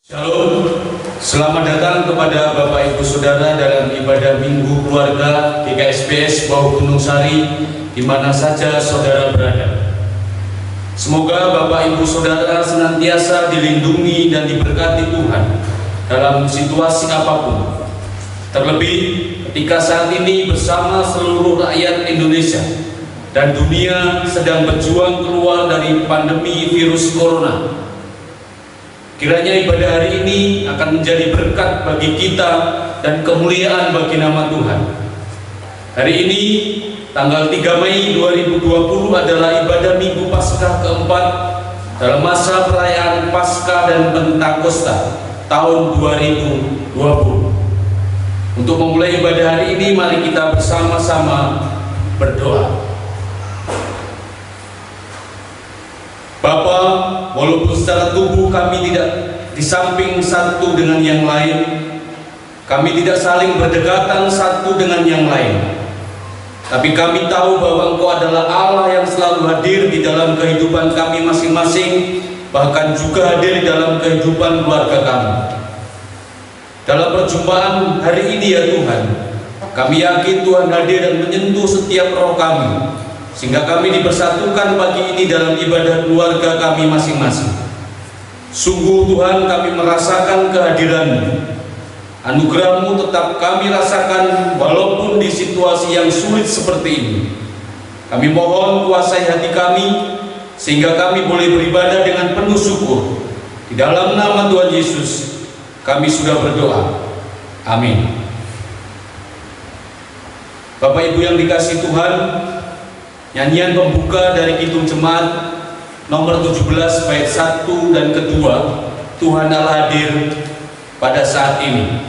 Shalom, selamat datang kepada Bapak Ibu Saudara dalam ibadah Minggu Keluarga GKSPS Bau Gunung Sari, di mana saja saudara berada. Semoga Bapak Ibu Saudara senantiasa dilindungi dan diberkati Tuhan dalam situasi apapun. Terlebih ketika saat ini bersama seluruh rakyat Indonesia dan dunia sedang berjuang keluar dari pandemi virus corona. Kiranya ibadah hari ini akan menjadi berkat bagi kita dan kemuliaan bagi nama Tuhan. Hari ini, tanggal 3 Mei 2020 adalah ibadah Minggu Paskah keempat dalam masa perayaan Paskah dan Pentakosta tahun 2020. Untuk memulai ibadah hari ini, mari kita bersama-sama berdoa. Bapa, walaupun secara tubuh kami tidak di samping satu dengan yang lain, kami tidak saling berdekatan satu dengan yang lain, tapi kami tahu bahwa Engkau adalah Allah yang selalu hadir di dalam kehidupan kami masing-masing, bahkan juga hadir di dalam kehidupan keluarga kami. Dalam perjumpaan hari ini ya Tuhan, kami yakin Tuhan hadir dan menyentuh setiap roh kami, sehingga kami dipersatukan pagi ini dalam ibadah keluarga kami masing-masing. Sungguh Tuhan, kami merasakan kehadiran-Mu. Anugerah-Mu tetap kami rasakan walaupun di situasi yang sulit seperti ini. Kami mohon kuasai hati kami, sehingga kami boleh beribadah dengan penuh syukur. Di dalam nama Tuhan Yesus kami sudah berdoa. Amin. Bapak Ibu yang dikasihi Tuhan, nyanyian pembuka dari Kidung Jemaat nomor 17 bait 1 dan kedua, Tuhan Allah hadir pada saat ini.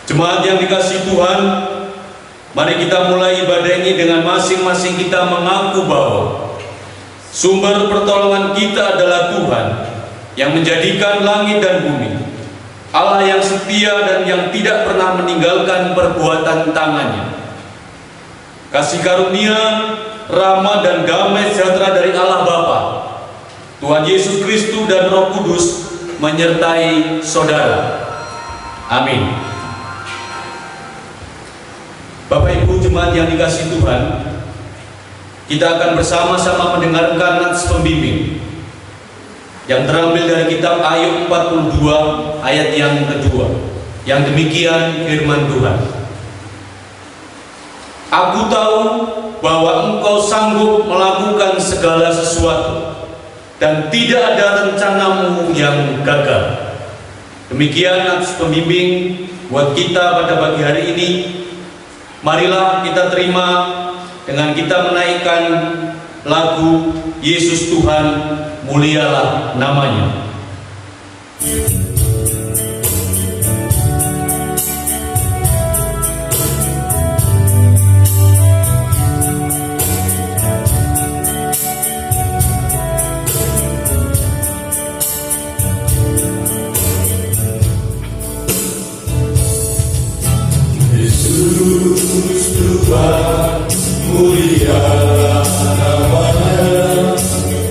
Jemaat yang dikasihi Tuhan, mari kita mulai ibadah ini dengan masing-masing kita mengaku bahwa sumber pertolongan kita adalah Tuhan yang menjadikan langit dan bumi, Allah yang setia dan yang tidak pernah meninggalkan perbuatan tangannya. Kasih karunia, rahmat dan damai sejahtera dari Allah Bapa, Tuhan Yesus Kristus dan Roh Kudus menyertai saudara. Amin. Bapak Ibu jemaat yang dikasihi Tuhan, kita akan bersama-sama mendengarkan nats pembimbing yang terambil dari kitab Ayub 42 ayat yang kedua. Yang demikian firman Tuhan. Aku tahu bahwa Engkau sanggup melakukan segala sesuatu, dan tidak ada rencanamu yang gagal. Demikian atas pembimbing buat kita pada pagi hari ini. Marilah kita terima dengan kita menaikkan lagu Yesus Tuhan, mulialah namanya. Yesus Tuhan, mulialah namanya.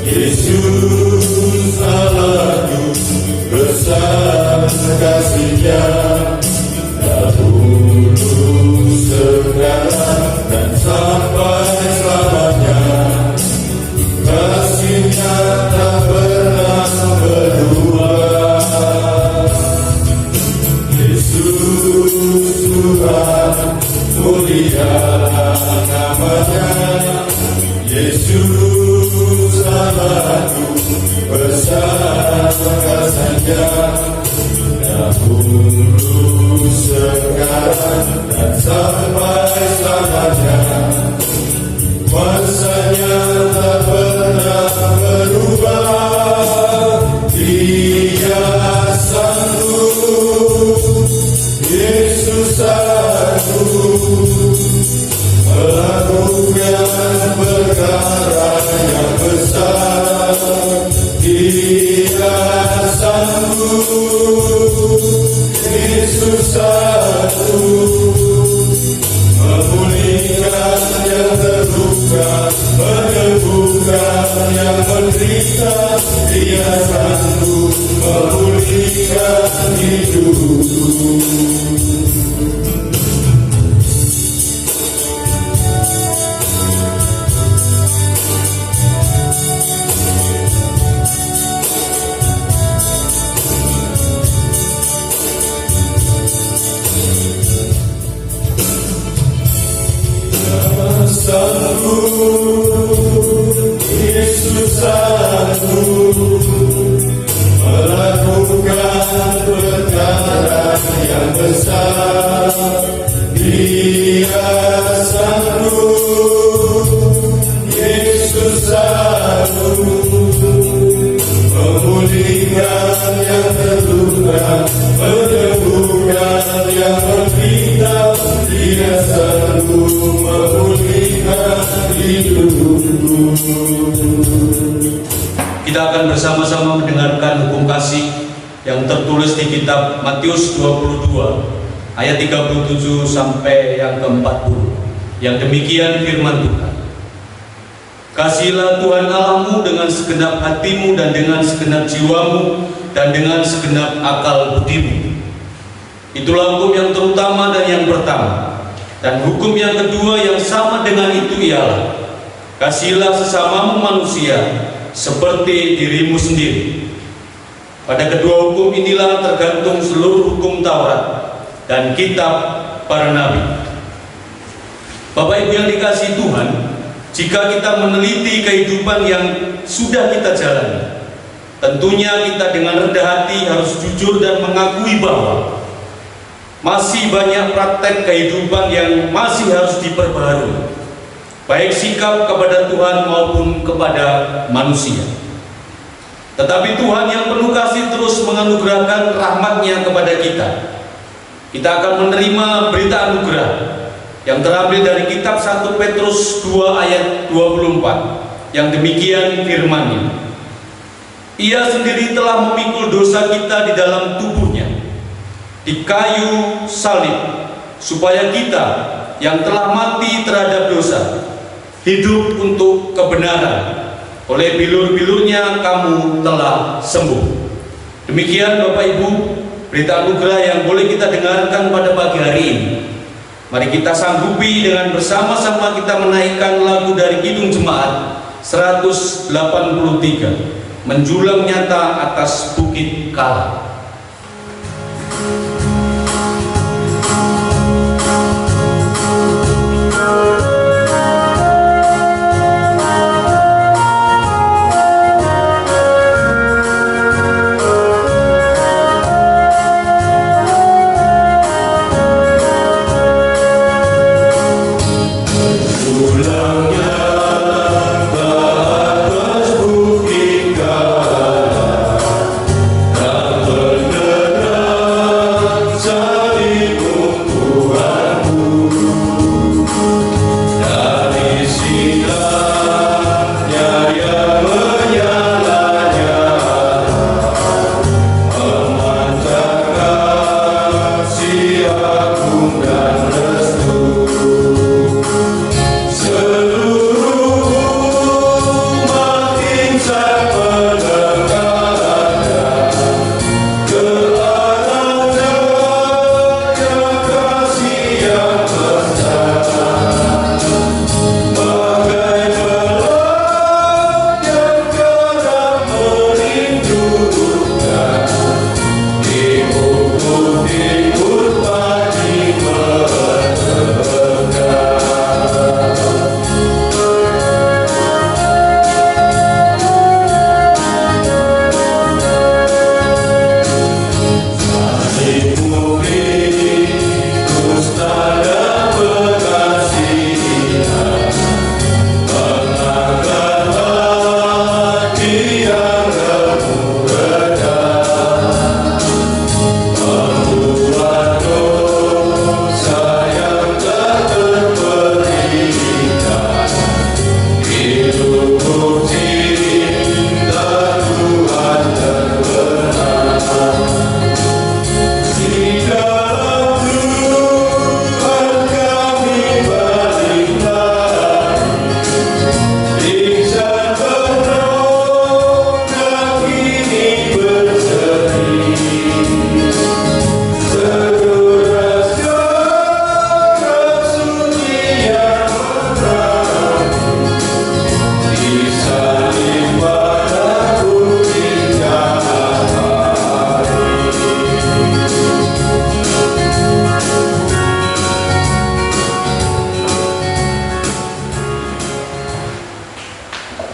Yesus Allahku, besar kasih-Nya, dahulu, sekarang, dan sampai selamanya. Kasih-Nya tak pernah berubah. Yesus Tuhan, mulialah namanya. Yesus Allahku, besar kasih-Nya, dahulu, sekarang, dan sampai selamanya. Kuasa-Nya tak pernah berubah. Dia sanggup, Yesus sanggup melakukan perkara yang besar. Dia sanggup, Yesus sanggup memulihkan yang terluka, menyembuhkan yang menderita. Dia sanggup memulihkan hidup. Yesus sanggup melakukan perkara yang besar. Dia sanggup, Yesus sanggup memulihkan yang terluka, menyembuhkan yang menderita. Dia sanggup memulihkan hidupku. Kita akan bersama-sama mendengarkan hukum kasih yang tertulis di kitab Matius 22 ayat 37 sampai yang ke-40. Yang demikian firman Tuhan. Kasihilah Tuhan Allahmu dengan segenap hatimu dan dengan segenap jiwamu dan dengan segenap akal budimu. Itulah hukum yang terutama dan yang pertama. Dan hukum yang kedua yang sama dengan itu ialah, kasihilah sesamamu manusia seperti dirimu sendiri. Pada kedua hukum inilah tergantung seluruh hukum Taurat dan kitab para nabi. Bapak Ibu yang dikasihi Tuhan, jika kita meneliti kehidupan yang sudah kita jalani, tentunya kita dengan rendah hati harus jujur dan mengakui bahwa masih banyak praktek kehidupan yang masih harus diperbaharui, baik sikap kepada Tuhan maupun kepada manusia. Tetapi Tuhan yang penuh kasih terus menganugerahkan rahmat-Nya kepada kita. Kita akan menerima berita anugerah yang terambil dari kitab 1 Petrus 2 ayat 24, yang demikian firman-Nya. Ia sendiri telah memikul dosa kita di dalam tubuh-Nya di kayu salib, supaya kita yang telah mati terhadap dosa hidup untuk kebenaran. Oleh bilur-bilurnya kamu telah sembuh. Demikian Bapak Ibu, berita anugerah yang boleh kita dengarkan pada pagi hari ini. Mari kita sanggupi dengan bersama-sama kita menaikkan lagu dari Kidung Jemaat 183. menjulang nyata atas bukit Kala.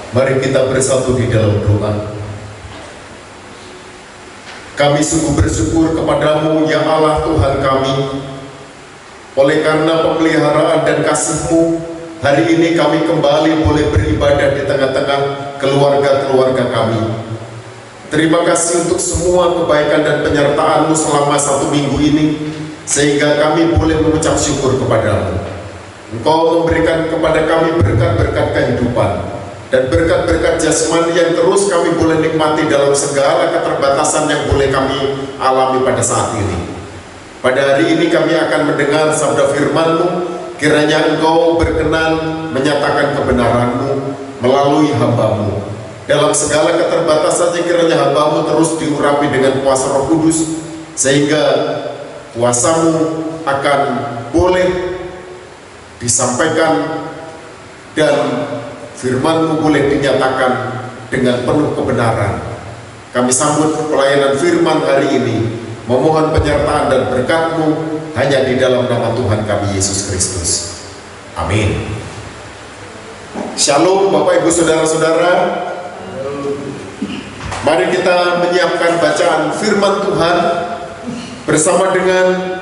Mari kita bersatu di dalam doa. Kami sungguh bersyukur kepadamu ya Allah Tuhan kami. Oleh karena pemeliharaan dan kasih-Mu, hari ini kami kembali boleh beribadah di tengah-tengah keluarga-keluarga kami. Terima kasih untuk semua kebaikan dan penyertaan-Mu selama 1 minggu ini, sehingga kami boleh mengucap syukur kepadamu. Engkau memberikan kepada kami berkat-berkat kehidupan dan berkat-berkat jasmani yang terus kami boleh nikmati dalam segala keterbatasan yang boleh kami alami pada saat ini. Pada hari ini kami akan mendengar sabda firman-Mu, kiranya Engkau berkenan menyatakan kebenaran-Mu melalui hamba-Mu. Dalam segala keterbatasan kiranya hamba-Mu terus diurapi dengan kuasa Roh Kudus, sehingga kuasa-Mu akan boleh disampaikan dan firman-Mu boleh dinyatakan dengan penuh kebenaran. Kami sambut pelayanan firman hari ini, memohon penyertaan dan berkat-Mu hanya di dalam nama Tuhan kami Yesus Kristus. Amin. Shalom Bapak Ibu Saudara-saudara. Mari kita menyiapkan bacaan firman Tuhan bersama dengan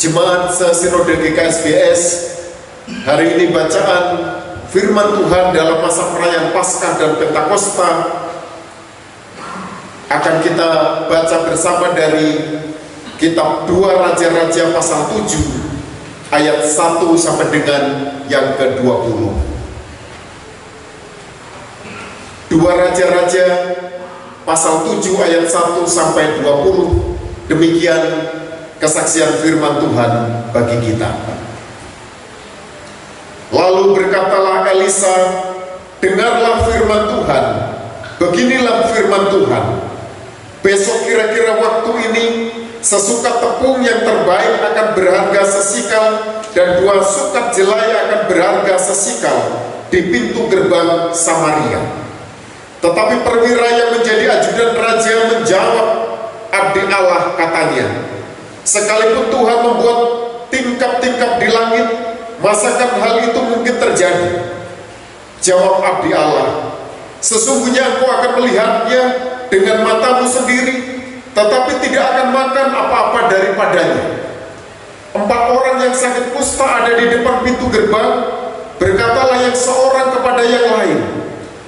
Jemaat Sinode GKSBS. Hari ini bacaan firman Tuhan dalam masa perayaan Paskah dan Pentakosta akan kita baca bersama dari kitab 2 Raja-Raja pasal 7 ayat 1 sampai dengan yang ke-20. 2 Raja-Raja pasal 7 ayat 1 sampai 20. Demikian kesaksian firman Tuhan bagi kita. Lalu berkatalah Elisa, dengarlah firman Tuhan. Beginilah firman Tuhan. Besok kira-kira waktu ini, sesukat tepung yang terbaik akan berharga sesikal, dan 2 sukat jelai akan berharga sesikal di pintu gerbang Samaria. Tetapi perwira yang menjadi ajudan raja menjawab abdi Allah, katanya, sekalipun Tuhan membuat tingkap-tingkap di langit, masakan hal itu mungkin terjadi? Jawab abdi Allah, sesungguhnya engkau akan melihatnya dengan matamu sendiri, tetapi tidak akan makan apa-apa daripadanya. 4 orang yang sakit kusta ada di depan pintu gerbang. Berkatalah yang seorang kepada yang lain,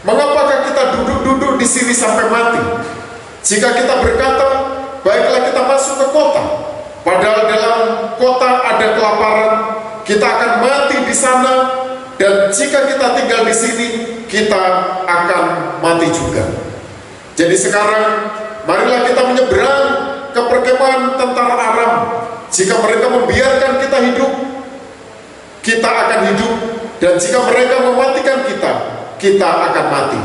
mengapakah kita duduk-duduk di sini sampai mati? Jika kita berkata, baiklah kita masuk ke kota, padahal dalam kota ada kelaparan, kita akan mati di sana, dan jika kita tinggal di sini, kita akan mati juga. Jadi sekarang, marilah kita menyeberang ke perkemahan tentara Aram. Jika mereka membiarkan kita hidup, kita akan hidup, dan jika mereka mematikan kita, kita akan mati.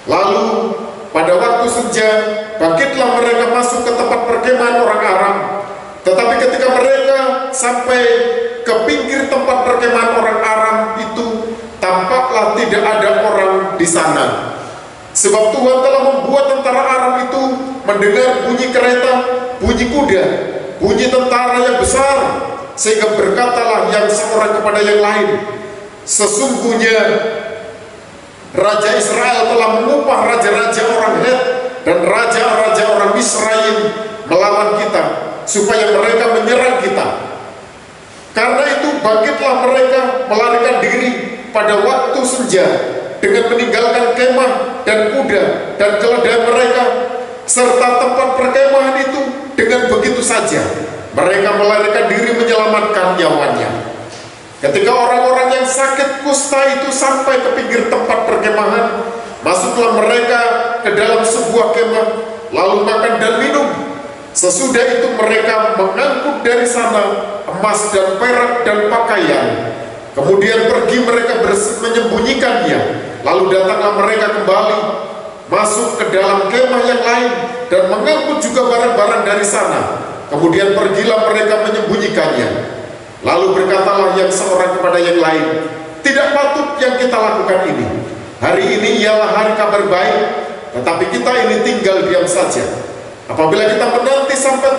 Lalu pada waktu senja, bangkitlah mereka masuk ke tempat perkemahan orang Aram. Tetapi ketika mereka sampai ke pinggir tempat perkemahan orang Aram itu, tampaklah tidak ada orang di sana. Sebab Tuhan telah membuat tentara Aram itu mendengar bunyi kereta, bunyi kuda, bunyi tentara yang besar, sehingga berkatalah yang seorang kepada yang lain, sesungguhnya Raja Israel telah mengupah raja-raja orang Het dan raja-raja orang Misraim melawan kita, supaya mereka menyerang kita. Karena itu bangkitlah mereka melarikan diri pada waktu senja dengan meninggalkan kemah dan kuda dan keledai mereka serta tempat perkemahan itu dengan begitu saja. Mereka melarikan diri menyelamatkan nyawanya. Ketika orang-orang yang sakit kusta itu sampai ke pinggir tempat perkemahan, masuklah mereka ke dalam sebuah kemah, lalu makan dan minum. Sesudah itu mereka mengangkut dari sana emas dan perak dan pakaian. Kemudian pergi mereka menyembunyikannya. Lalu datanglah mereka kembali, masuk ke dalam kemah yang lain dan mengangkut juga barang-barang dari sana. Kemudian pergilah mereka menyembunyikannya. Lalu berkatalah yang seorang kepada yang lain, tidak patut yang kita lakukan ini. Hari ini ialah hari kabar baik, tetapi kita ini tinggal diam saja. Apabila kita menanti sampai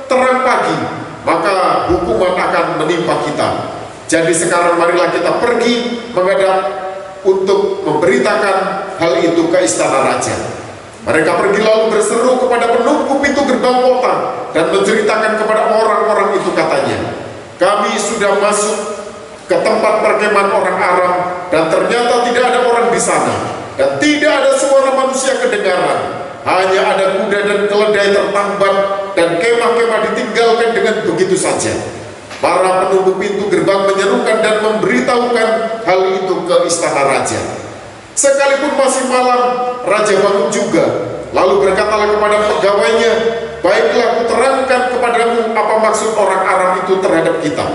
terang pagi, maka hukuman akan menimpa kita. Jadi sekarang marilah kita pergi menghadap untuk memberitakan hal itu ke istana raja. Mereka pergi lalu berseru kepada penunggu pintu gerbang kota dan menceritakan kepada orang-orang itu, katanya, kami sudah masuk ke tempat perkemahan orang Aram dan ternyata tidak ada orang di sana dan tidak ada suara manusia kedengaran. Hanya ada kuda dan keledai tertambat dan kemah-kemah ditinggalkan dengan begitu saja. Para penunggu pintu gerbang menyerukan dan memberitahukan hal itu ke istana raja. Sekalipun masih malam, raja bangun juga. Lalu berkatalah kepada pegawainya, baiklah kuterangkan kepadamu apa maksud orang Aram itu terhadap kita.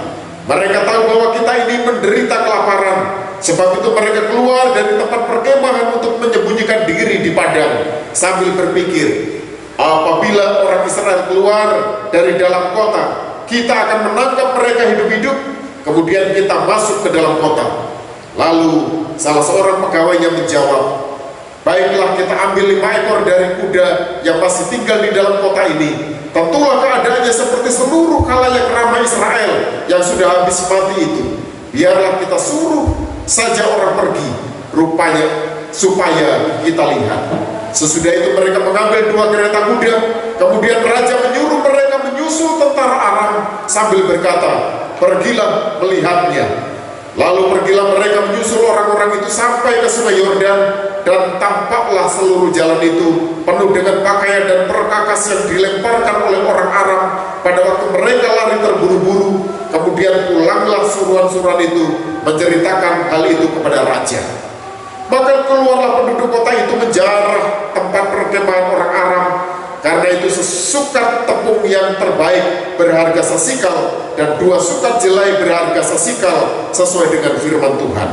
Mereka tahu bahwa kita ini menderita kelaparan. Sebab itu mereka keluar dari tempat perkemahan untuk menyembunyikan diri di padang, sambil berpikir, apabila orang Israel keluar dari dalam kota, kita akan menangkap mereka hidup-hidup, kemudian kita masuk ke dalam kota. Lalu salah seorang pegawainya menjawab, baiklah kita ambil 5 ekor dari kuda yang masih tinggal di dalam kota ini. Tentulah keadaannya seperti seluruh khalayak ramai Israel yang sudah habis mati itu. Biarlah kita suruh saja orang pergi, rupanya supaya kita lihat. Sesudah itu mereka mengambil 2 kereta kuda. Kemudian raja menyuruh mereka menyusul tentara Aram sambil berkata, pergilah melihatnya. Lalu pergilah mereka menyusul orang-orang itu sampai ke sungai Yordan, dan tampaklah seluruh jalan itu penuh dengan pakaian dan perkakas yang dilemparkan oleh orang Aram pada waktu mereka lari terburu-buru. Kemudian pulanglah suruhan-suruhan itu menceritakan hal itu kepada raja. Maka keluarlah penduduk kota itu menjarah tempat perkemahan orang Aram, karena itu sesukat tepung yang terbaik berharga sesikal dan 2 sukat jelai berharga sesikal sesuai dengan firman Tuhan.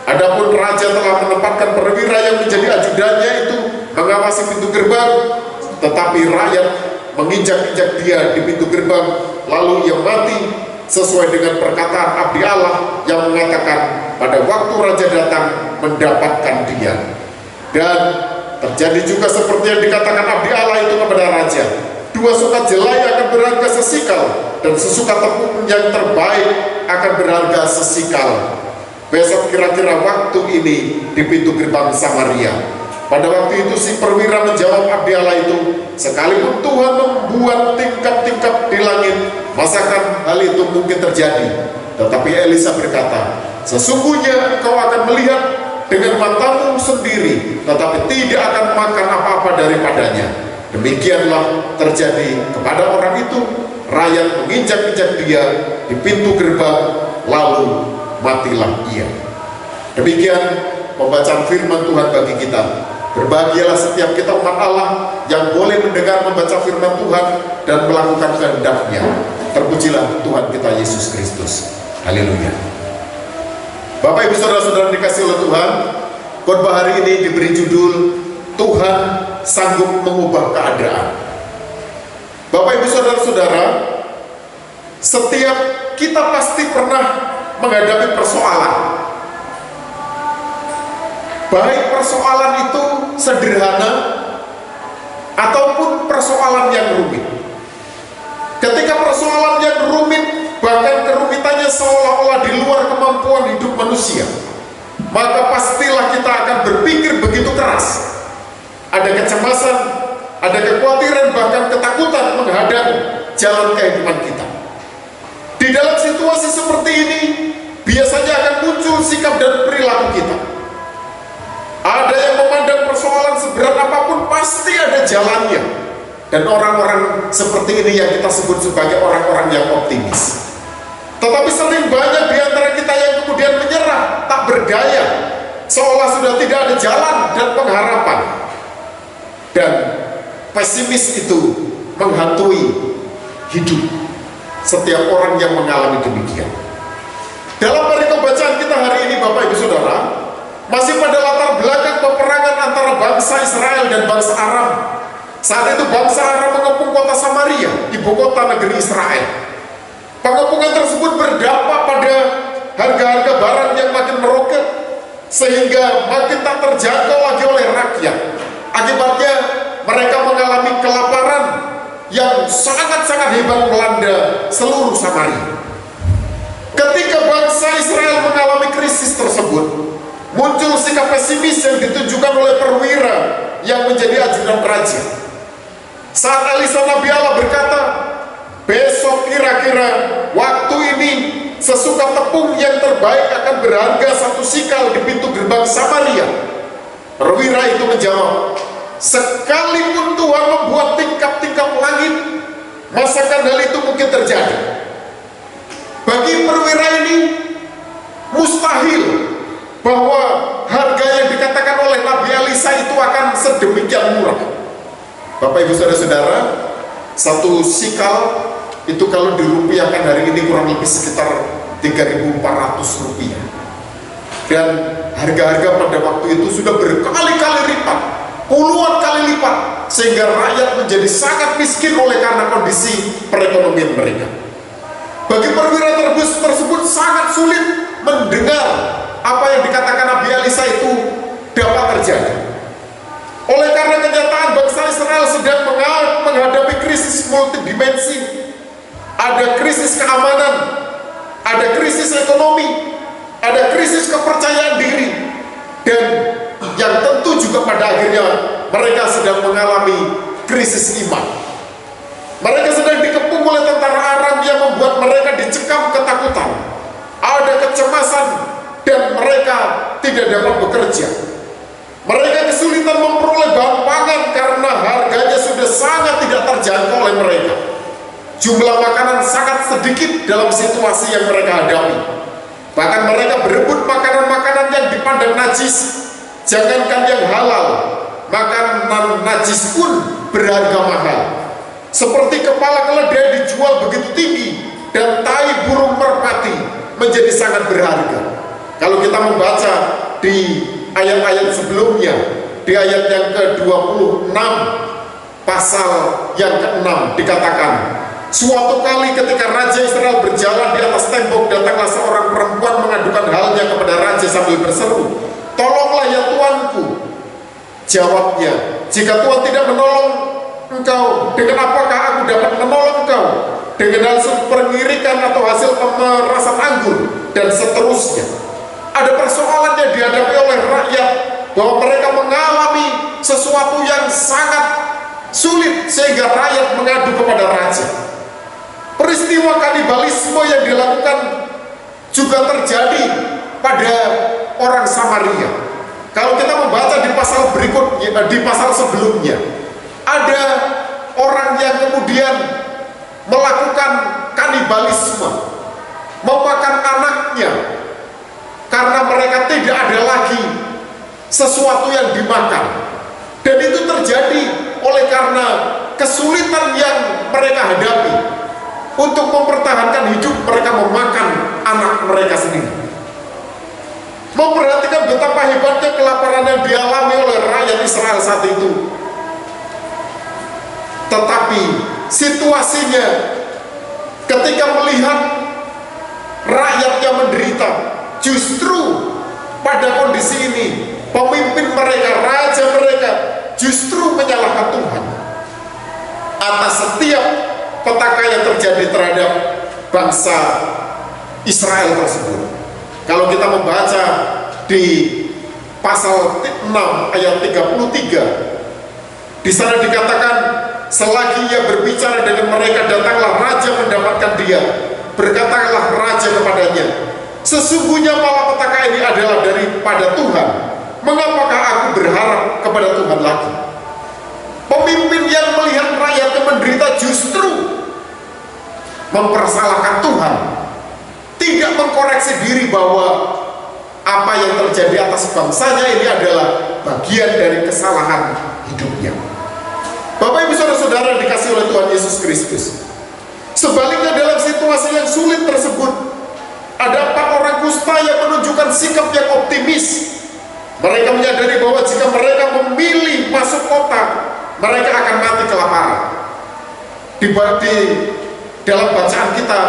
Adapun raja telah menempatkan perwira yang menjadi ajudannya itu mengawasi pintu gerbang, tetapi rakyat menginjak-injak dia di pintu gerbang, lalu ia mati sesuai dengan perkataan abdi Allah yang mengatakan pada waktu raja datang mendapatkan dia. Dan terjadi juga seperti yang dikatakan abdi Allah itu kepada raja, 2 sukat jelai akan berharga sesikal, dan sesukat tepung yang terbaik akan berharga sesikal. Besok kira-kira waktu ini di pintu gerbang Samaria. Pada waktu itu si perwira menjawab abdi Allah itu, sekalipun Tuhan membuat tingkap-tingkap di langit, masakan hal itu mungkin terjadi? Tetapi Elisa berkata, sesungguhnya engkau akan melihat dengan matamu sendiri, tetapi tidak akan makan apa-apa daripadanya. Demikianlah terjadi kepada orang itu. Rakyat menginjak-injak dia di pintu gerbang, lalu matilah ia. Demikian pembacaan firman Tuhan bagi kita. Berbahagialah setiap kita umat Allah yang boleh mendengar membaca firman Tuhan dan melakukan kehendak-Nya. Terpujilah Tuhan kita Yesus Kristus. Haleluya. Bapak Ibu Saudara-saudara dikasih oleh Tuhan, khotbah hari ini diberi judul Tuhan sanggup mengubah keadaan. Bapak Ibu Saudara-saudara, setiap kita pasti pernah menghadapi persoalan. Baik persoalan itu sederhana ataupun persoalan yang rumit. Ketika persoalan yang rumit, bahkan kerumitannya seolah-olah di luar kemampuan hidup manusia, maka pastilah kita akan berpikir begitu keras. Ada kecemasan, ada kekhawatiran, bahkan ketakutan menghadapi jalan kehidupan kita. Di dalam situasi seperti ini, biasanya akan muncul sikap dan perilaku kita. Ada yang memandang persoalan seberat apapun pasti ada jalannya. Dan orang-orang seperti ini yang kita sebut sebagai orang-orang yang optimis. Tetapi sering banyak di antara kita yang kemudian menyerah, tak berdaya, seolah sudah tidak ada jalan dan pengharapan. Dan pesimis itu menghantui hidup setiap orang yang mengalami demikian. Dalam hari pembacaan kita hari ini, Bapak Ibu Saudara, masih pada latar belakang peperangan antara bangsa Israel dan bangsa Aram. Saat itu bangsa Aram mengepung kota Samaria, ibu kota negeri Israel. Pengepungan tersebut berdampak pada harga-harga barang yang makin meroket, sehingga makin tak terjangkau lagi oleh rakyat. Akibatnya mereka mengalami kelaparan yang sangat-sangat hebat melanda seluruh Samaria. Ketika bangsa Israel mengalami krisis tersebut, muncul sikap pesimis yang ditunjukkan oleh perwira yang menjadi ajudan raja. Saat Elisa Nabi Allah berkata, besok kira-kira waktu ini sesukat tepung yang terbaik akan berharga 1 sikal di pintu gerbang Samaria. Perwira itu menjawab, sekalipun Tuhan membuat tingkap-tingkap langit, masakan hal itu mungkin terjadi? Bagi perwira ini mustahil bahwa harga yang dikatakan oleh Nabi Elisa itu akan sedemikian murah. Bapak Ibu Saudara-saudara, 1 sikal itu kalau dirupiahkan hari ini kurang lebih sekitar 3.400 rupiah. Dan harga-harga pada waktu itu sudah berkali-kali lipat, puluhan kali lipat, sehingga rakyat menjadi sangat miskin oleh karena kondisi perekonomian mereka. Bagi perwira tersebut sangat sulit mendengar apa yang dikatakan Nabi Elisa itu dapat terjadi. Oleh karena kenyataan bangsa Israel sedang menghadapi krisis multidimensi. Ada krisis keamanan, ada krisis ekonomi, ada krisis kepercayaan diri, dan yang tentu juga pada akhirnya mereka sedang mengalami krisis iman. Mereka sedang dikepung oleh tentara Aram yang membuat mereka dicekam ketakutan. Ada kecemasan dan mereka tidak dapat bekerja. Mereka kesulitan memperoleh bahan pangan karena harganya sudah sangat tidak terjangkau oleh mereka. Jumlah makanan sangat sedikit dalam situasi yang mereka hadapi. Bahkan mereka berebut makanan-makanan yang dipandang najis. Jangankan yang halal, makanan najis pun berharga mahal. Seperti kepala keledai dijual begitu tinggi, dan tai burung merpati menjadi sangat berharga. Kalau kita membaca di ayat-ayat sebelumnya, di ayat yang ke-26 pasal yang ke-6 dikatakan, suatu kali ketika Raja Israel berjalan di atas tembok, datanglah seorang perempuan mengadukan halnya kepada raja sambil berseru, tolonglah ya tuanku. Jawabnya, jika Tuhan tidak menolong engkau, dengan apakah aku dapat menolong engkau? Dengan hasil pengirikan atau hasil pemerasan anggur, dan seterusnya. Ada persoalan yang dihadapi oleh rakyat, bahwa mereka mengalami sesuatu yang sangat sulit, sehingga rakyat mengadu kepada raja. Peristiwa kanibalisme yang dilakukan juga terjadi pada orang Samaria. Kalau kita membaca di pasal berikutnya, di pasal sebelumnya, ada orang yang kemudian melakukan kanibalisme, memakan anaknya, karena mereka tidak ada lagi sesuatu yang dimakan. Dan itu terjadi oleh karena kesulitan yang mereka hadapi untuk mempertahankan hidup. Mereka memakan anak mereka sendiri. Memperhatikan betapa hebatnya kelaparan yang dialami oleh rakyat Israel saat itu. Tetapi situasinya, ketika melihat rakyatnya menderita, justru pada kondisi ini pemimpin mereka, raja mereka, justru menyalahkan Tuhan atas setiap petaka yang terjadi terhadap bangsa Israel tersebut. Kalau kita membaca di pasal 6 ayat 33, di sana dikatakan, selagi ia berbicara dengan mereka, datanglah raja mendapatkan dia. Berkatalah raja kepadanya, sesungguhnya malapetaka ini adalah daripada Tuhan. Mengapakah aku berharap kepada Tuhan lagi? Pemimpin yang melihat rakyatnya menderita justru mempersalahkan Tuhan, tidak mengkoreksi diri bahwa apa yang terjadi atas bangsanya ini adalah bagian dari kesalahan hidupnya. Bapak Ibu Saudara-saudara dikasih oleh Tuhan Yesus Kristus, sebaliknya dalam situasi yang sulit tersebut, ada 4 orang kusta yang menunjukkan sikap yang optimis. Mereka menyadari bahwa jika mereka memilih masuk kota, mereka akan mati kelaparan. Di dalam bacaan kita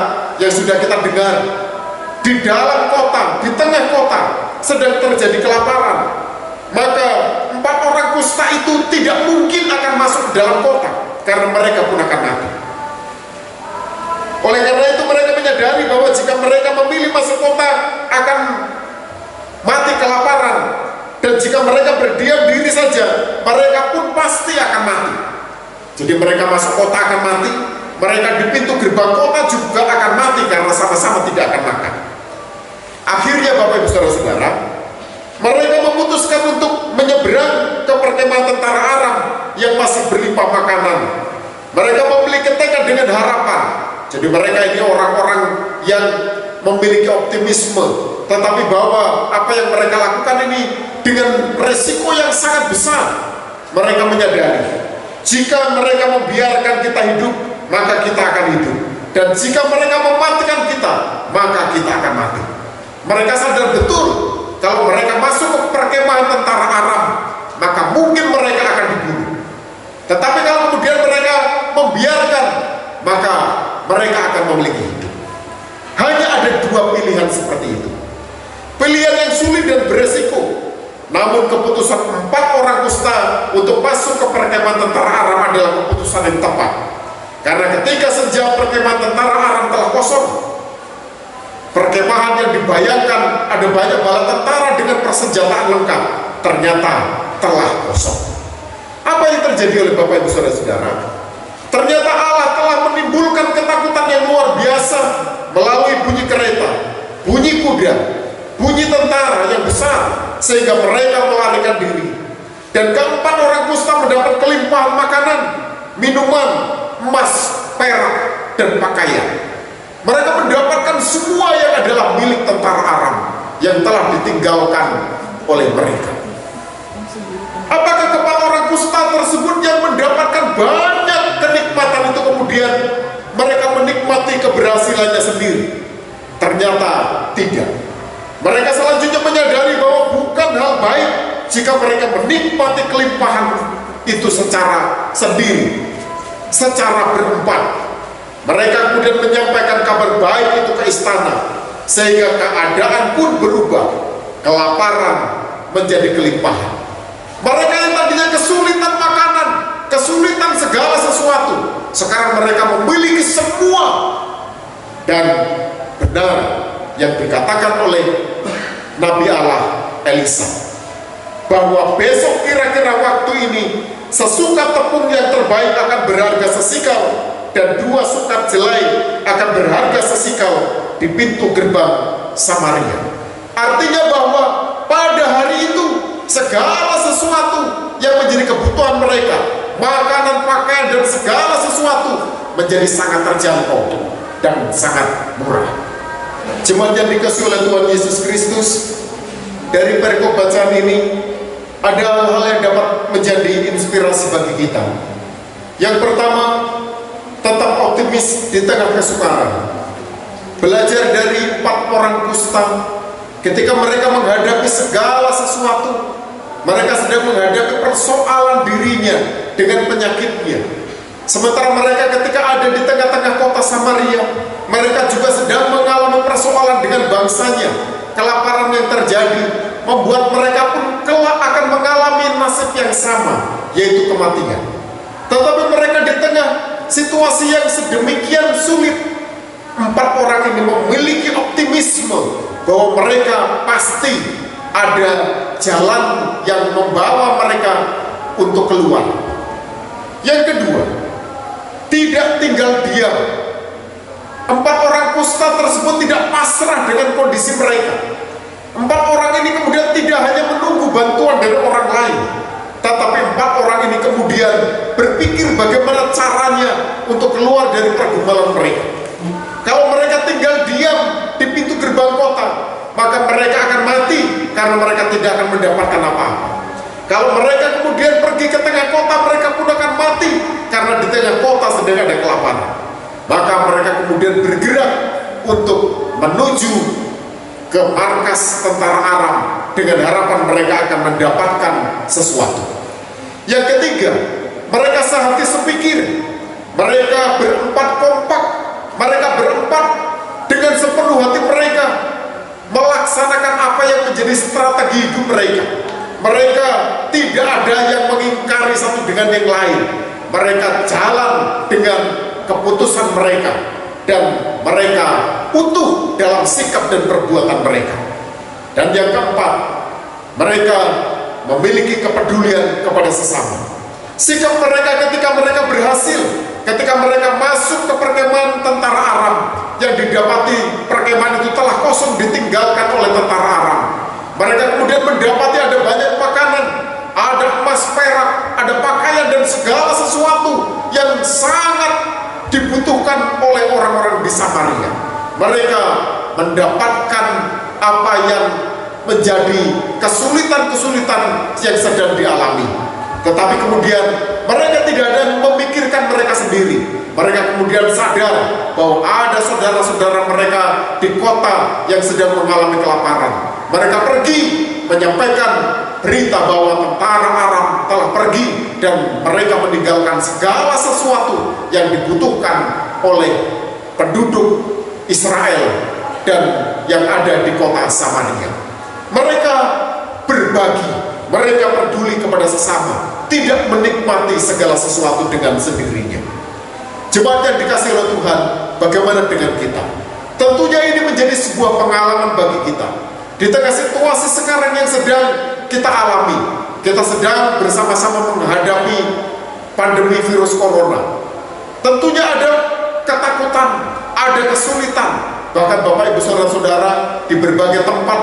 yang sudah kita dengar, di dalam kota, di tengah kota sedang terjadi kelaparan, maka 4 orang kusta itu tidak mungkin akan masuk ke dalam kota, karena mereka pun akan mati. Oleh karena itu mereka menyadari bahwa jika mereka memilih masuk kota akan mati kelaparan, dan jika mereka berdiam diri saja, mereka pun pasti akan mati. Jadi mereka masuk kota akan mati, mereka di pintu gerbang kota juga akan mati karena sama-sama tidak akan makan. Akhirnya Bapak Ibu Saudara-saudara, mereka memutuskan untuk menyeberang ke perkemahan tentara Aram yang masih berlimpah makanan. Mereka memiliki tekad dengan harapan. Jadi mereka ini orang-orang yang memiliki optimisme, tetapi bahwa apa yang mereka lakukan ini dengan resiko yang sangat besar. Mereka menyadari, jika mereka membiarkan kita hidup, maka kita akan hidup, dan jika mereka mematikan kita, maka kita akan mati. Mereka sadar betul kalau mereka masuk ke perkemahan tentara Aram, maka mungkin mereka akan dibunuh. Tetapi kalau kemudian mereka membiarkan, maka mereka akan memiliki hidup. Hanya ada 2 pilihan seperti itu. Pilihan yang sulit dan beresiko. Namun keputusan 4 orang kusta untuk masuk ke perkemahan tentara Aram adalah keputusan yang tepat. Karena ketika senja perkemahan tentara Aram telah kosong, perkemahan yang dibayangkan ada banyak bala tentara dengan persenjataan lengkap, ternyata telah kosong. Apa yang terjadi oleh Bapak Ibu Saudara-saudara? Ternyata Allah telah menimbulkan ketakutan yang luar biasa melalui bunyi kereta, bunyi kuda, bunyi tentara yang besar, sehingga mereka melarikan diri. Dan keempat orang kusta mendapat kelimpahan makanan, minuman, emas, perak, dan pakaian. Mereka mendapatkan semua yang adalah milik tentara Aram yang telah ditinggalkan oleh mereka. Apakah keempat orang kusta tersebut yang mendapatkan banyak kenikmatan itu kemudian mereka menikmati keberhasilannya sendiri? Ternyata tidak. Mereka selanjutnya menyadari bahwa bukan hal baik jika mereka menikmati kelimpahan itu secara sendiri, secara berempat. Mereka kemudian menyampaikan kabar baik itu ke istana, sehingga keadaan pun berubah. Kelaparan menjadi kelimpahan. Mereka yang tadinya kesulitan makanan, kesulitan segala sesuatu, sekarang mereka memiliki semua. Dan benar yang dikatakan oleh Nabi Allah Elisa, bahwa besok kira-kira waktu ini sesukat tepung yang terbaik akan berharga sesikal, dan 2 sukat jelai akan berharga sesikal di pintu gerbang Samaria. Artinya bahwa pada hari itu segala sesuatu yang menjadi kebutuhan mereka, makanan, pakaian, dan segala sesuatu menjadi sangat terjangkau dan sangat murah. Jemaat yang dikasihi oleh Tuhan Yesus Kristus, dari perikop bacaan ini ada hal-hal yang dapat menjadi inspirasi bagi kita. Yang pertama, tetap optimis di tengah kesukaran. Belajar dari 4 orang kusta, ketika mereka menghadapi segala sesuatu, mereka sedang menghadapi persoalan dirinya dengan penyakitnya. Sementara mereka ketika ada di tengah-tengah kota Samaria, mereka juga sedang mengalami persoalan dengan bangsanya. Kelaparan yang terjadi membuat mereka pun kelak akan mengalami nasib yang sama, yaitu kematian. Tetapi mereka di tengah situasi yang sedemikian sulit, 4 orang ini memiliki optimisme bahwa mereka pasti ada jalan yang membawa mereka untuk keluar. Yang kedua, tidak tinggal diam. 4 orang kusta tersebut tidak pasrah dengan kondisi mereka. 4 orang ini kemudian tidak hanya menunggu bantuan dari orang lain, tetapi 4 orang ini kemudian berpikir bagaimana caranya untuk keluar dari pergumulan mereka. Kalau mereka tinggal diam di pintu gerbang kota, maka mereka akan mati karena mereka tidak akan mendapatkan apa-apa. Kalau mereka kemudian pergi ke tengah kota, mereka pun akan mati karena di tengah kota sedang ada kelaparan. Maka mereka kemudian bergerak untuk menuju ke markas tentara Aram dengan harapan mereka akan mendapatkan sesuatu. Yang ketiga, mereka sehati sepikir. Mereka berempat kompak. Mereka berempat dengan sepenuh hati mereka melaksanakan apa yang menjadi strategi hidup mereka. Mereka tidak ada yang mengingkari satu dengan yang lain. Mereka jalan dengan keputusan mereka, dan mereka utuh dalam sikap dan perbuatan mereka. Dan yang keempat, mereka memiliki kepedulian kepada sesama. Sikap mereka ketika mereka berhasil, ketika mereka masuk ke perkemahan tentara Aram, yang didapati perkemahan itu telah kosong ditinggalkan oleh tentara Aram. Mereka kemudian mendapati ada banyak makanan, ada emas, perak, ada pakaian, dan segala sesuatu yang sangat dibutuhkan oleh orang-orang di Samaria. Mereka mendapatkan apa yang menjadi kesulitan-kesulitan yang sedang dialami. Tetapi kemudian mereka tidak ada yang memikirkan mereka sendiri. Mereka kemudian sadar bahwa ada saudara-saudara mereka di kota yang sedang mengalami kelaparan. Mereka pergi menyampaikan berita bahwa tentara Aram telah pergi, dan mereka meninggalkan segala sesuatu yang dibutuhkan oleh penduduk Israel dan yang ada di kota Samaria. Mereka berbagi, mereka peduli kepada sesama, tidak menikmati segala sesuatu dengan sendirinya. Jemaat yang dikasihi oleh Tuhan, bagaimana dengan kita? Tentunya ini menjadi sebuah pengalaman bagi kita. Di tengah situasi sekarang yang sedang kita alami, kita sedang bersama-sama menghadapi pandemi virus corona. Tentunya ada ketakutan, ada kesulitan. Bahkan Bapak Ibu Saudara-saudara di berbagai tempat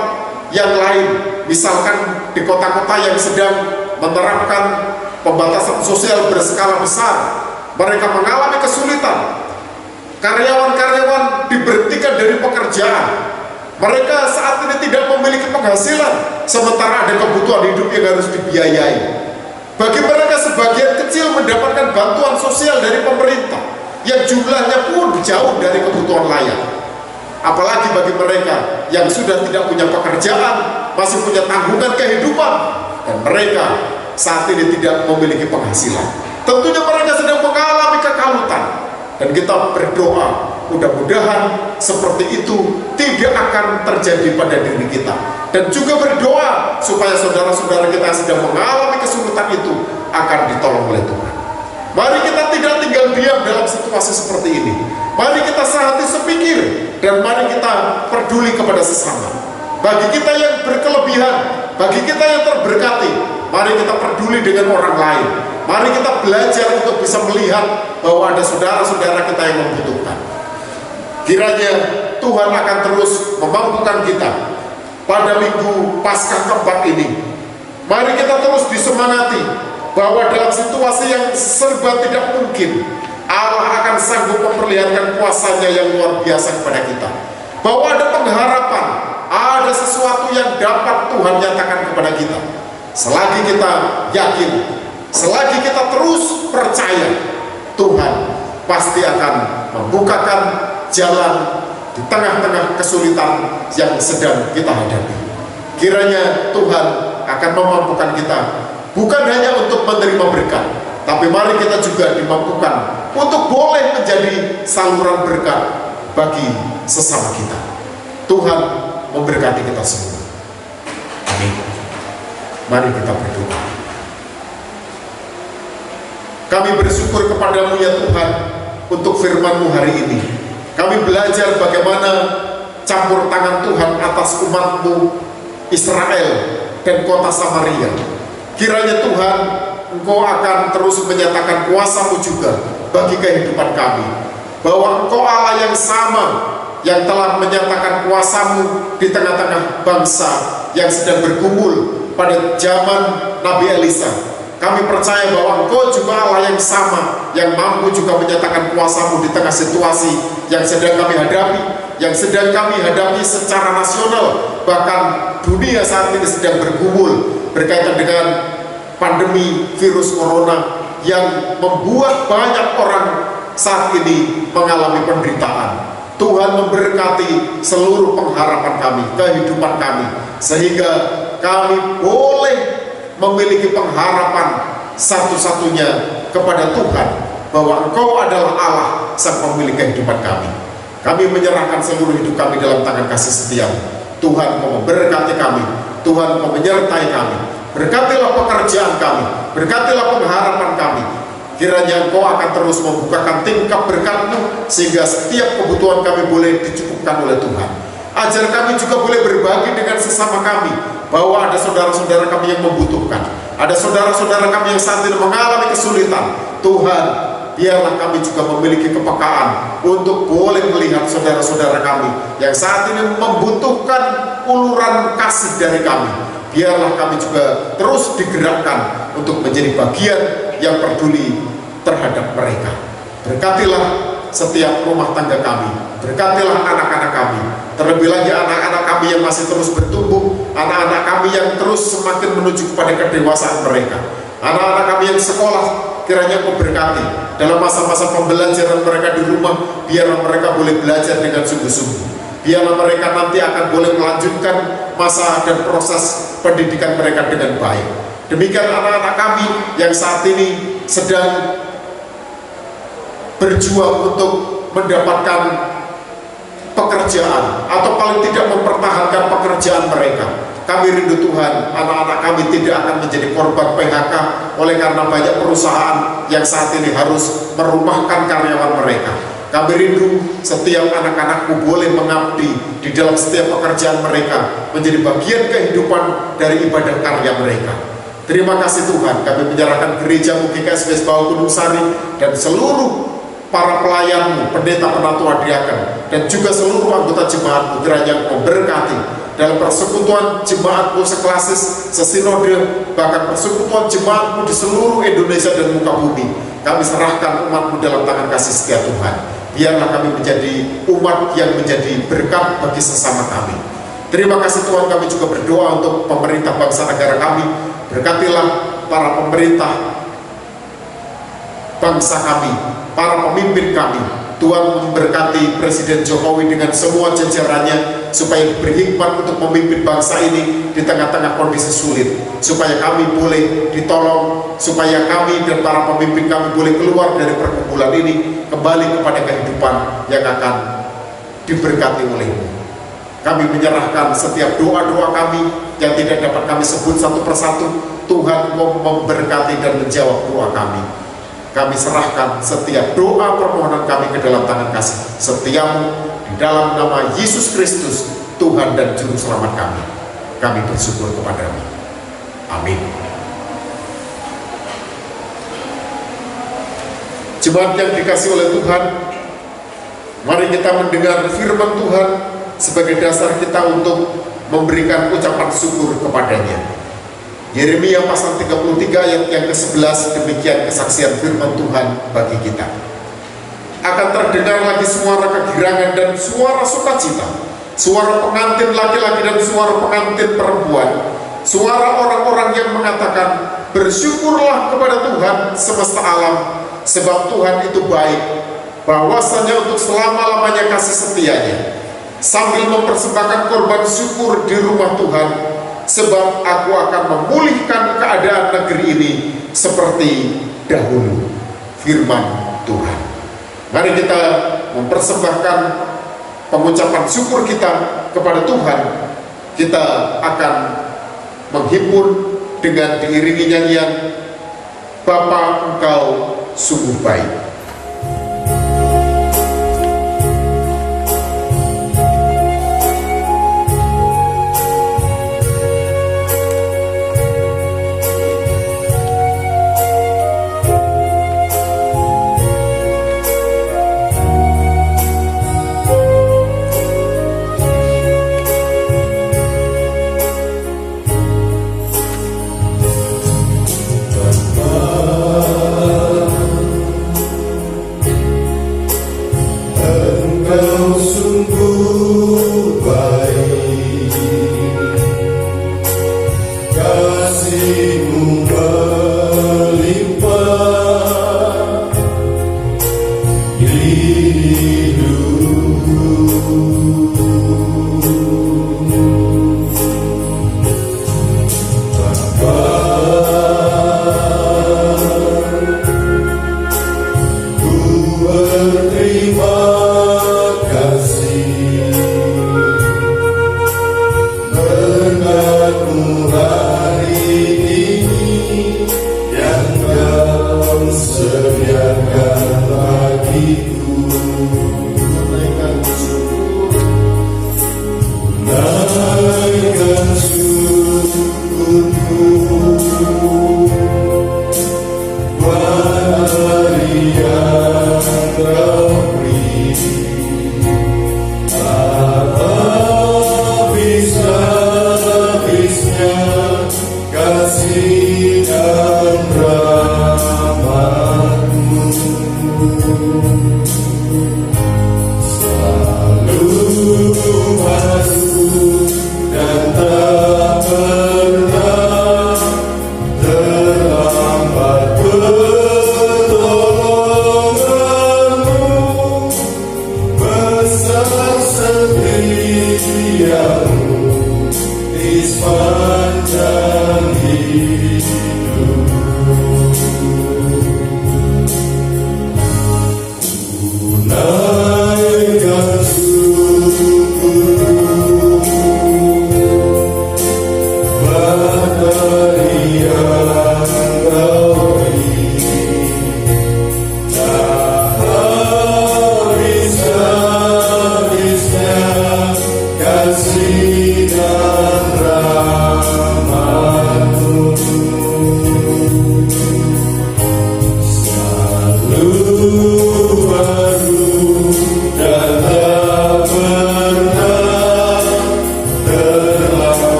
yang lain, misalkan di kota-kota yang sedang menerapkan pembatasan sosial berskala besar, mereka mengalami kesulitan. Karyawan-karyawan diberhentikan dari pekerjaan. Mereka saat ini tidak memiliki penghasilan, sementara ada kebutuhan hidup yang harus dibiayai. Bagi mereka sebagian kecil mendapatkan bantuan sosial dari pemerintah yang jumlahnya pun jauh dari kebutuhan layak. Apalagi bagi mereka yang sudah tidak punya pekerjaan, masih punya tanggungan kehidupan, dan mereka saat ini tidak memiliki penghasilan. Tentunya mereka sedang mengalami kekalutan, dan kita berdoa mudah-mudahan seperti itu tidak akan terjadi pada diri kita, dan juga berdoa supaya saudara-saudara kita yang sedang mengalami kesulitan kesulitan itu akan ditolong oleh Tuhan. Mari kita tidak tinggal diam dalam situasi seperti ini. Mari kita sehati sepikir dan mari kita peduli kepada sesama. Bagi kita yang berkelebihan, bagi kita yang terberkati, mari kita peduli dengan orang lain. Mari kita belajar untuk bisa melihat bahwa ada saudara-saudara kita yang membutuhkan. Kiranya Tuhan akan terus memampukan kita pada minggu Paskah keempat ini. Mari kita terus disemangati bahwa dalam situasi yang serba tidak mungkin, Allah akan sanggup memperlihatkan kuasa-Nya yang luar biasa kepada kita. Bahwa ada pengharapan, ada sesuatu yang dapat Tuhan nyatakan kepada kita. Selagi kita yakin, selagi kita terus percaya, Tuhan pasti akan membukakan jalan di tengah-tengah kesulitan yang sedang kita hadapi. Kiranya Tuhan akan memampukan kita bukan hanya untuk menerima berkat, tapi mari kita juga dimampukan untuk boleh menjadi saluran berkat bagi sesama kita. Tuhan memberkati kita semua. Amin. Mari kita berdoa. Kami bersyukur kepadamu ya Tuhan untuk firman-Mu hari ini. Kami belajar bagaimana campur tangan Tuhan atas umat-Mu Israel dan kota Samaria. Kiranya Tuhan, Engkau akan terus menyatakan kuasa-Mu juga bagi kehidupan kami. Bahwa Engkau Allah yang sama, yang telah menyatakan kuasa-Mu di tengah-tengah bangsa yang sedang bergumul pada zaman Nabi Elisa. Kami percaya bahwa Engkau juga Allah yang sama, yang mampu juga menyatakan kuasa-Mu di tengah situasi yang sedang kami hadapi, yang sedang kami hadapi secara nasional. Bahkan dunia saat ini sedang bergumul berkaitan dengan pandemi virus corona yang membuat banyak orang saat ini mengalami penderitaan. Tuhan memberkati seluruh pengharapan kami, kehidupan kami, sehingga kami boleh memiliki pengharapan satu-satunya kepada Tuhan, bahwa Engkau adalah Allah sang pemilik kehidupan kami. Kami menyerahkan seluruh hidup kami dalam tangan kasih setia-Mu. Tuhan, Engkau memberkati kami, Tuhan, Engkau menyertai kami. Berkatilah pekerjaan kami, berkatilah pengharapan kami. Kiranya Engkau akan terus membukakan tingkap berkat-Mu, sehingga setiap kebutuhan kami boleh dicukupkan oleh Tuhan. Ajar kami juga boleh berbagi dengan sesama kami, bahwa ada saudara-saudara kami yang membutuhkan, ada saudara-saudara kami yang saat ini mengalami kesulitan. Tuhan, biarlah kami juga memiliki kepekaan untuk boleh melihat saudara-saudara kami yang saat ini membutuhkan uluran kasih dari kami. Biarlah kami juga terus digerakkan untuk menjadi bagian yang peduli terhadap mereka. Berkatilah setiap rumah tangga kami, berkatilah anak-anak kami, terlebih lagi anak-anak kami yang masih terus bertumbuh, anak-anak kami yang terus semakin menuju kepada kedewasaan mereka, anak-anak kami yang sekolah. Kiranya Engkau berkati dalam masa-masa pembelajaran mereka di rumah. Biarlah mereka boleh belajar dengan sungguh-sungguh. Biarlah mereka nanti akan boleh melanjutkan masa dan proses pendidikan mereka dengan baik. Demikian anak-anak kami yang saat ini sedang berjuang untuk mendapatkan pekerjaan, atau paling tidak mempertahankan pekerjaan mereka. Kami rindu Tuhan, anak-anak kami tidak akan menjadi korban PHK oleh karena banyak perusahaan yang saat ini harus merumahkan karyawan mereka. Kami rindu setiap anak-anak-Mu boleh mengabdi di dalam setiap pekerjaan mereka, menjadi bagian kehidupan dari ibadah karya mereka. Terima kasih Tuhan, kami menyerahkan gereja-Mu GKSBS Bau Gunung Sari dan seluruh para pelayan-Mu, pendeta, penatua, diaken, dan juga seluruh anggota jemaat-Mu. Kiranya Engkau berkati dalam persekutuan jemaat-Mu seklasis, sesinode, bahkan persekutuan jemaat-Mu di seluruh Indonesia dan muka bumi. Kami serahkan umat-Mu dalam tangan kasih setia Tuhan. Biarlah kami menjadi umat yang menjadi berkat bagi sesama kami. Terima kasih Tuhan, kami juga berdoa untuk pemerintah bangsa negara kami. Berkatilah para pemerintah bangsa kami, para pemimpin kami. Tuhan memberkati Presiden Jokowi dengan semua jajarannya, supaya berhikmat untuk memimpin bangsa ini di tengah-tengah kondisi sulit, supaya kami boleh ditolong, supaya kami dan para pemimpin kami boleh keluar dari pergumulan ini, kembali kepada kehidupan yang akan diberkati oleh-Mu. Kami menyerahkan setiap doa-doa kami yang tidak dapat kami sebut satu persatu. Tuhan memberkati dan menjawab doa kami. Kami serahkan setiap doa permohonan kami ke dalam tangan kasih setiamu, di dalam nama Yesus Kristus, Tuhan dan Juru Selamat kami. Kami bersyukur kepadamu. Amin. Jemaat yang dikasihi oleh Tuhan, mari kita mendengar firman Tuhan sebagai dasar kita untuk memberikan ucapan syukur kepadanya. Yeremia pasal 33 ayat yang ke-11, demikian kesaksian firman Tuhan bagi kita. Akan terdengar lagi suara kegirangan dan suara sukacita, suara pengantin laki-laki dan suara pengantin perempuan, suara orang-orang yang mengatakan, bersyukurlah kepada Tuhan semesta alam, sebab Tuhan itu baik, bahwasanya untuk selama-lamanya kasih setianya, sambil mempersembahkan korban syukur di rumah Tuhan, sebab aku akan memulihkan keadaan negeri ini seperti dahulu. Firman Tuhan. Mari kita mempersembahkan pengucapan syukur kita kepada Tuhan. Kita akan menghimpun dengan diiringi nyanyian Bapa Engkau sungguh baik.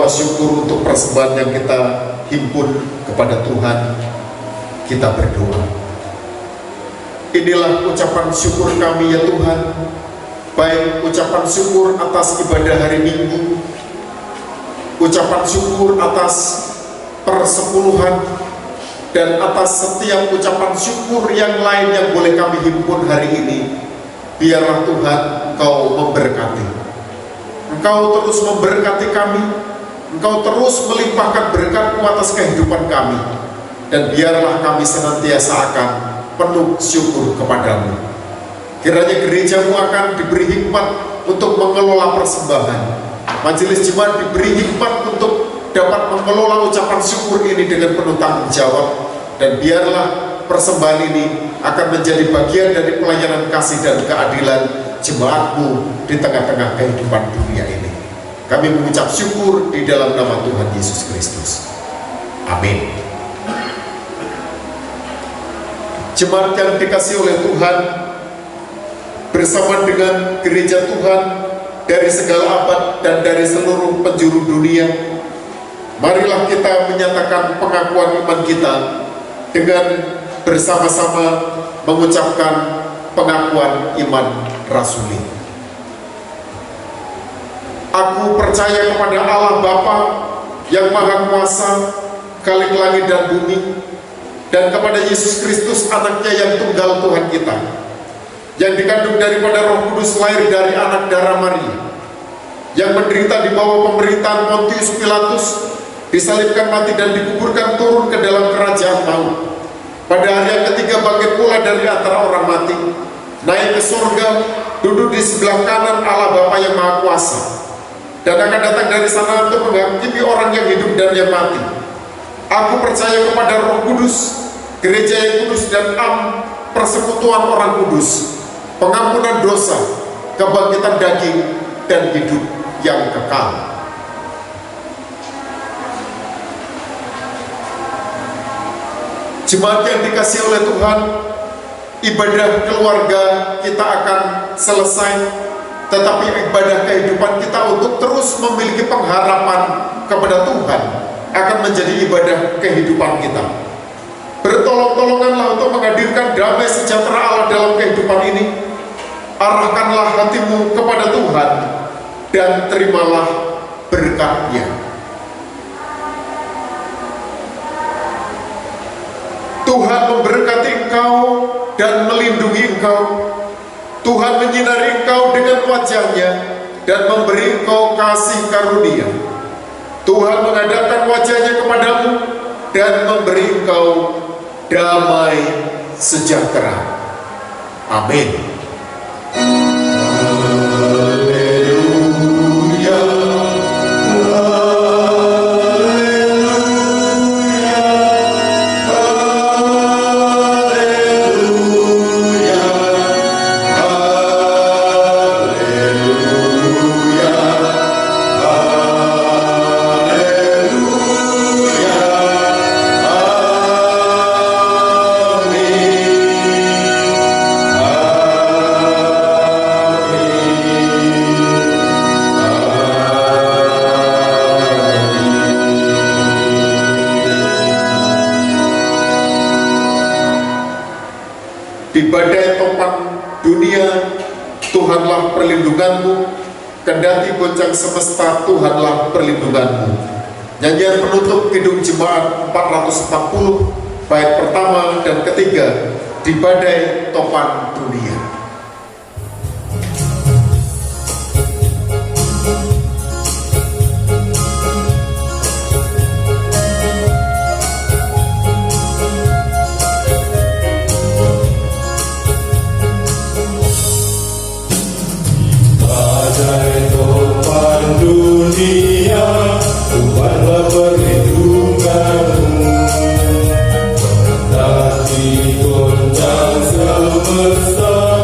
Syukur untuk persembahan yang kita himpun kepada Tuhan. Kita berdoa. Inilah ucapan syukur kami ya Tuhan, baik ucapan syukur atas ibadah hari Minggu, ucapan syukur atas persepuluhan, dan atas setiap ucapan syukur yang lain yang boleh kami himpun hari ini, biarlah Tuhan Engkau memberkati. Engkau terus memberkati kami, Engkau terus melimpahkan berkat-Mu atas kehidupan kami, dan biarlah kami senantiasa akan penuh syukur kepadamu. Kiranya gereja-Mu akan diberi hikmat untuk mengelola persembahan, majelis jemaat diberi hikmat untuk dapat mengelola ucapan syukur ini dengan penuh tanggung jawab, dan biarlah persembahan ini akan menjadi bagian dari pelayanan kasih dan keadilan jemaat-Mu di tengah-tengah kehidupan dunia ini. Kami mengucap syukur di dalam nama Tuhan Yesus Kristus. Amin. Jemaat yang dikasihi oleh Tuhan, bersama dengan gereja Tuhan dari segala abad dan dari seluruh penjuru dunia, marilah kita menyatakan pengakuan iman kita dengan bersama-sama mengucapkan pengakuan iman rasuli. Aku percaya kepada Allah Bapa yang Maha Kuasa, Khalik langit dan bumi, dan kepada Yesus Kristus anaknya yang tunggal Tuhan kita, yang dikandung daripada Roh Kudus, lahir dari anak darah Maria, yang menderita di bawah pemerintahan Pontius Pilatus, disalibkan, mati dan dikuburkan, turun ke dalam kerajaan maut. Pada hari yang ketiga bangkit pula dari antara orang mati, naik ke surga, duduk di sebelah kanan Allah Bapa yang Maha Kuasa, dan akan datang dari sana untuk menghakimi orang yang hidup dan yang mati. Aku percaya kepada Roh Kudus, gereja yang kudus dan persekutuan orang kudus, pengampunan dosa, kebangkitan daging, dan hidup yang kekal. Jemaat yang dikasihi oleh Tuhan, ibadah keluarga kita akan selesai, tetapi ibadah kehidupan kita untuk terus memiliki pengharapan kepada Tuhan akan menjadi ibadah kehidupan kita. Bertolong-tolonganlah untuk menghadirkan damai sejahtera Allah dalam kehidupan ini. Arahkanlah hatimu kepada Tuhan dan terimalah berkat-Nya. Tuhan memberkati engkau dan melindungi engkau. Tuhan menyinari engkau dengan wajah-Nya dan memberi engkau kasih karunia. Tuhan menghadapkan wajah-Nya kepadamu dan memberi engkau damai sejahtera. Amin. Di badai topan dunia, Tuhanlah perlindunganmu. Kendati goncang semesta, Tuhanlah perlindunganmu. Nyanyian penutup Kidung Jemaat 440, bait pertama dan ketiga, di badai topan dunia. Tuhanlah perlindunganmu, kendati goncang semesta.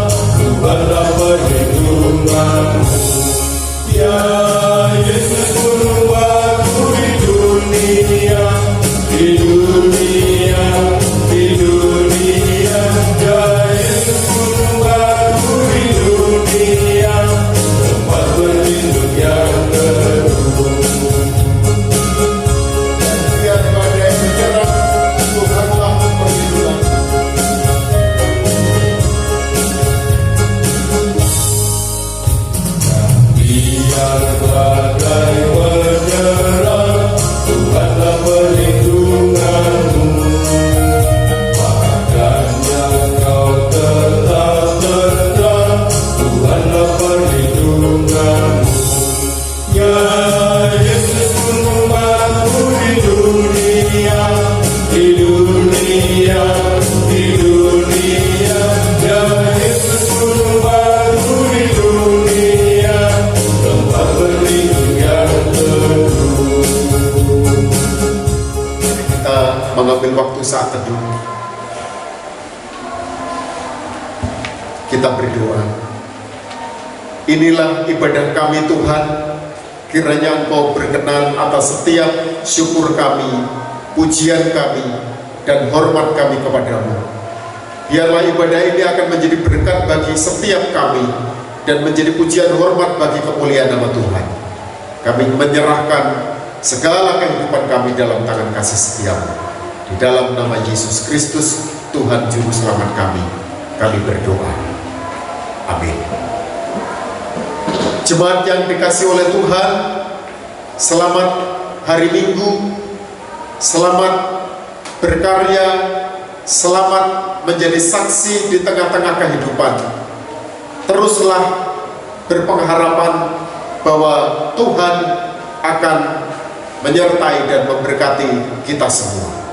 kita berdoa. Inilah ibadah kami Tuhan, kiranya Engkau berkenan atas setiap syukur kami, pujian kami, dan hormat kami kepadamu. Biarlah ibadah ini akan menjadi berkat bagi setiap kami dan menjadi pujian hormat bagi kemuliaan nama Tuhan. Kami menyerahkan segala kehidupan kami dalam tangan kasih setiamu. Di dalam nama Yesus Kristus, Tuhan Juru Selamat kami berdoa. Amin. Jemaat yang dikasihi oleh Tuhan, selamat hari Minggu, selamat berkarya, selamat menjadi saksi di tengah-tengah kehidupan. Teruslah berpengharapan bahwa Tuhan akan menyertai dan memberkati kita semua.